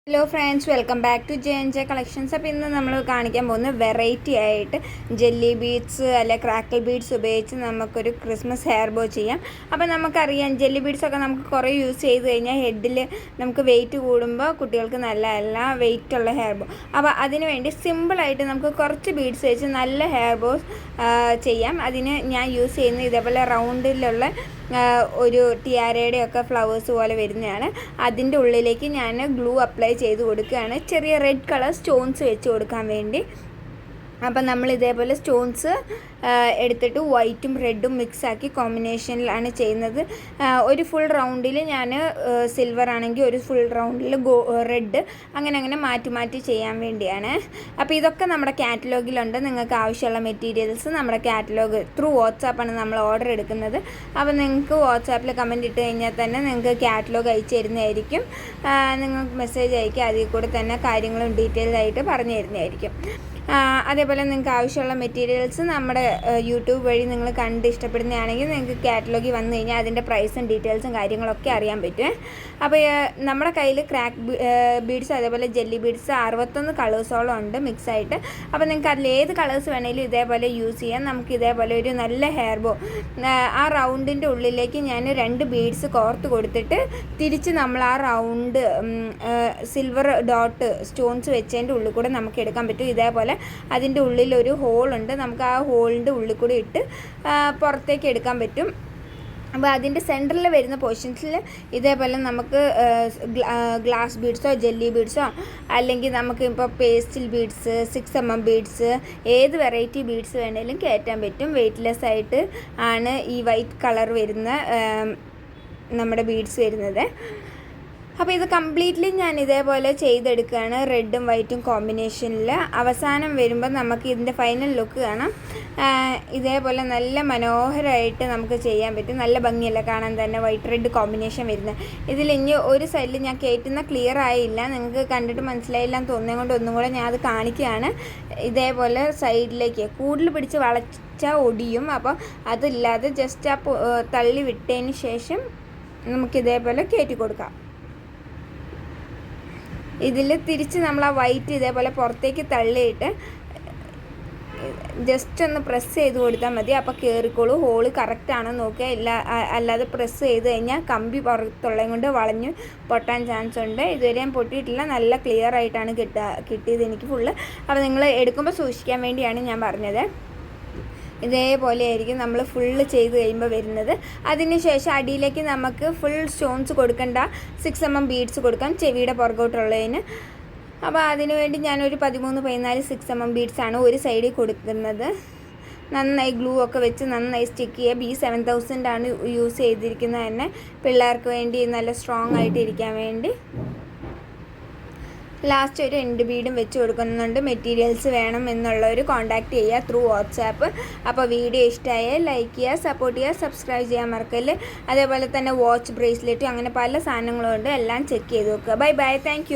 Hello friends, welcome back to J collections. അപ്പോൾ ഇന്ന് നമ്മൾ കാണിക്കാൻ പോകുന്ന വെറൈറ്റി ആയിട്ട് ജെല്ലി ബീഡ്സ് അല്ലെ ക്രാക്കിൾ ബീഡ്സ് ഉപയോഗിച്ച് നമുക്കൊരു ക്രിസ്മസ് ഹെയർ ബോ ചെയ്യാം. അപ്പോൾ നമുക്കറിയാം ജെല്ലി ബീഡ്സൊക്കെ നമുക്ക് കുറേ യൂസ് ചെയ്ത് കഴിഞ്ഞാൽ ഹെഡിൽ നമുക്ക് വെയിറ്റ് കൂടുമ്പോൾ കുട്ടികൾക്ക് നല്ലതല്ല, വെയിറ്റുള്ള ഹെയർ ബോ. അപ്പോൾ അതിന് വേണ്ടി സിമ്പിളായിട്ട് നമുക്ക് കുറച്ച് ബീഡ്സ് വെച്ച് നല്ല ഹെയർ ബോ ചെയ്യാം. അതിന് ഞാൻ യൂസ് ചെയ്യുന്ന ഇതേപോലെ റൗണ്ടിലുള്ള ഒരു ടിയാരയുടെയൊക്കെ ഫ്ലവേഴ്സ് പോലെ വരുന്നതാണ്. അതിൻ്റെ ഉള്ളിലേക്ക് ഞാൻ ഗ്ലൂ അപ്ലൈ ചെയ്ത് കൊടുക്കുകയാണ്, ചെറിയ റെഡ് കളർ സ്റ്റോൺസ് വെച്ച് കൊടുക്കാൻ വേണ്ടി. അപ്പം നമ്മൾ ഇതേപോലെ സ്റ്റോൺസ് എടുത്തിട്ട് വൈറ്റും റെഡും മിക്സാക്കി കോമ്പിനേഷനിലാണ് ചെയ്യുന്നത്. ഒരു ഫുൾ റൗണ്ടിൽ ഞാൻ സിൽവർ ആണെങ്കിൽ ഒരു ഫുൾ റൗണ്ടിൽ റെഡ്, അങ്ങനെ മാറ്റി മാറ്റി ചെയ്യാൻ വേണ്ടിയാണ്. അപ്പോൾ ഇതൊക്കെ നമ്മുടെ കാറ്റലോഗിലുണ്ട്. നിങ്ങൾക്ക് ആവശ്യമുള്ള മെറ്റീരിയൽസ് നമ്മുടെ കാറ്റലോഗ് ത്രൂ വാട്സാപ്പാണ് നമ്മൾ ഓർഡർ എടുക്കുന്നത്. അപ്പോൾ നിങ്ങൾക്ക് വാട്സാപ്പിൽ കമൻറ്റ് ഇട്ട് കഴിഞ്ഞാൽ തന്നെ നിങ്ങൾക്ക് കാറ്റലോഗ് അയച്ചു തരുന്നതായിരിക്കും. നിങ്ങൾക്ക് മെസ്സേജ് അയക്കുക, അതിൽ കൂടെ തന്നെ കാര്യങ്ങളും ഡീറ്റെയിൽ ആയിട്ട് പറഞ്ഞു തരുന്നതായിരിക്കും. അതേപോലെ നിങ്ങൾക്ക് ആവശ്യമുള്ള മെറ്റീരിയൽസ് നമ്മുടെ യൂട്യൂബ് വഴി നിങ്ങൾ കണ്ട് ഇഷ്ടപ്പെടുന്നതാണെങ്കിൽ നിങ്ങൾക്ക് കാറ്റലോഗിൽ വന്നു കഴിഞ്ഞാൽ അതിൻ്റെ പ്രൈസും ഡീറ്റെയിൽസും കാര്യങ്ങളൊക്കെ അറിയാൻ പറ്റും. അപ്പോൾ നമ്മുടെ കയ്യിൽ ക്രാക്ക് ബീഡ്സ് അതേപോലെ ജെല്ലി ബീഡ്സ് 61 കളേഴ്സോളം ഉണ്ട് മിക്സായിട്ട്. അപ്പോൾ നിങ്ങൾക്ക് അതിൽ ഏത് കളേഴ്സ് വേണമെങ്കിലും ഇതേപോലെ യൂസ് ചെയ്യാം. നമുക്ക് ഇതേപോലെ ഒരു നല്ല ഹെയർ ബോ ആ റൗണ്ടിൻ്റെ ഉള്ളിലേക്ക് ഞാൻ 2 ബീഡ്സ് കോർത്ത് കൊടുത്തിട്ട് തിരിച്ച് നമ്മൾ ആ റൗണ്ട് സിൽവർ ഡോട്ട് സ്റ്റോൺസ് വെച്ചതിൻ്റെ ഉള്ളിൽ കൂടെ നമുക്ക് എടുക്കാൻ പറ്റും. ഇതേപോലെ അതിൻ്റെ ഉള്ളിലൊരു ഹോളുണ്ട്, നമുക്ക് ആ ഹോളിൻ്റെ ഉള്ളിൽ കൂടി ഇട്ട് പുറത്തേക്ക് എടുക്കാൻ പറ്റും. അപ്പോൾ അതിൻ്റെ സെൻറ്ററിൽ വരുന്ന പോർഷൻസിൽ ഇതേപോലെ നമുക്ക് ഗ്ലാസ് ബീഡ്സോ ജെല്ലി ബീഡ്സോ അല്ലെങ്കിൽ നമുക്ക് ഇപ്പോൾ പേസ്റ്റൽ ബീഡ്സ് 6mm ബീഡ്സ് ഏത് വെറൈറ്റി ബീഡ്സ് വേണമെങ്കിലും കയറ്റാൻ പറ്റും. വെയ്റ്റ്ലെസ് ആയിട്ട് ആണ് ഈ വൈറ്റ് കളർ വരുന്ന നമ്മുടെ ബീഡ്സ് വരുന്നത്. അപ്പോൾ ഇത് കംപ്ലീറ്റ്ലി ഞാൻ ഇതേപോലെ ചെയ്തെടുക്കുകയാണ്, റെഡും വൈറ്റും കോമ്പിനേഷനിൽ. അവസാനം വരുമ്പോൾ നമുക്ക് ഇതിൻ്റെ ഫൈനൽ ലുക്ക് കാണാം. ഇതേപോലെ നല്ല മനോഹരമായിട്ട് നമുക്ക് ചെയ്യാൻ പറ്റും. നല്ല ഭംഗിയല്ല കാണാൻ തന്നെ, വൈറ്റ് റെഡ് കോമ്പിനേഷൻ വരുന്നത്. ഇതിൽ ഇനി ഒരു സൈഡിൽ ഞാൻ കയറ്റുന്ന ക്ലിയർ ആയില്ല, നിങ്ങൾക്ക് കണ്ടിട്ട് മനസ്സിലായില്ലെന്ന് തോന്നിയത് കൊണ്ട് ഒന്നും കൂടെ ഞാൻ അത് കാണിക്കുകയാണ്. ഇതേപോലെ സൈഡിലേക്ക് കൂടുതൽ പിടിച്ച് വളച്ചാൽ ഒടിയും. അപ്പോൾ അതില്ലാതെ ജസ്റ്റ് തള്ളി വിട്ടതിന് ശേഷം നമുക്കിതേപോലെ കയറ്റി കൊടുക്കാം. ഇതിൽ തിരിച്ച് നമ്മൾ ആ വൈറ്റ് ഇതേപോലെ പുറത്തേക്ക് തള്ളിയിട്ട് ജസ്റ്റ് ഒന്ന് പ്രസ് ചെയ്ത് കൊടുത്താൽ മതി. അപ്പോൾ കയറിക്കോളൂ. ഹോള് കറക്റ്റാണെന്ന് നോക്കുക. അല്ലാതെ പ്രസ് ചെയ്ത് കഴിഞ്ഞാൽ കമ്പി പുറത്തുള്ളത് കൊണ്ട് വളഞ്ഞ് പൊട്ടാൻ ചാൻസ് ഉണ്ട്. ഇതുവരെ ഞാൻ പൊട്ടിയിട്ടില്ല, നല്ല ക്ലിയർ ആയിട്ടാണ് കിട്ടിയത് എനിക്ക് ഫുള്ള്. അപ്പോൾ നിങ്ങൾ എടുക്കുമ്പോൾ സൂക്ഷിക്കാൻ വേണ്ടിയാണ് ഞാൻ പറഞ്ഞത്. ഇതേപോലെ ആയിരിക്കും നമ്മൾ ഫുള്ള് ചെയ്ത് കഴിയുമ്പോൾ വരുന്നത്. അതിനുശേഷം അടിയിലേക്ക് നമുക്ക് ഫുൾ സ്റ്റോൺസ് കൊടുക്കേണ്ട 6mm ബീഡ്സ് കൊടുക്കാം ചെവിയുടെ പുറകോട്ടുള്ളതിന്. അപ്പോൾ അതിനു വേണ്ടി ഞാനൊരു 13-14 6mm ബീഡ്സാണ് ഒരു സൈഡിൽ കൊടുക്കുന്നത്. നന്നായി ഗ്ലൂ ഒക്കെ വെച്ച് നന്നായി സ്റ്റിക്ക് ചെയ്യുക. B7000 ആണ് യൂസ് ചെയ്തിരിക്കുന്നത് തന്നെ, പിള്ളേർക്ക് വേണ്ടി നല്ല സ്ട്രോങ് ആയിട്ട് ഇരിക്കാൻ വേണ്ടി. ലാസ്റ്റ് ഒരു എൻഡ് ബീഡും വെച്ച് കൊടുക്കുന്നുണ്ട്. മെറ്റീരിയൽസ് വേണം എന്നുള്ളവർ കോൺടാക്റ്റ് ചെയ്യുക ത്രൂ വാട്സാപ്പ്. അപ്പോൾ വീഡിയോ ഇഷ്ടമായാൽ ലൈക്ക് ചെയ്യുക, സപ്പോർട്ട് ചെയ്യുക, സബ്സ്ക്രൈബ് ചെയ്യാൻ മറക്കല്ല്. അതേപോലെ തന്നെ വാച്ച് ബ്രേസ്ലെറ്റും അങ്ങനെ പല സാധനങ്ങളും ഉണ്ട്, എല്ലാം ചെക്ക് ചെയ്ത് നോക്കുക. Bye bye, thank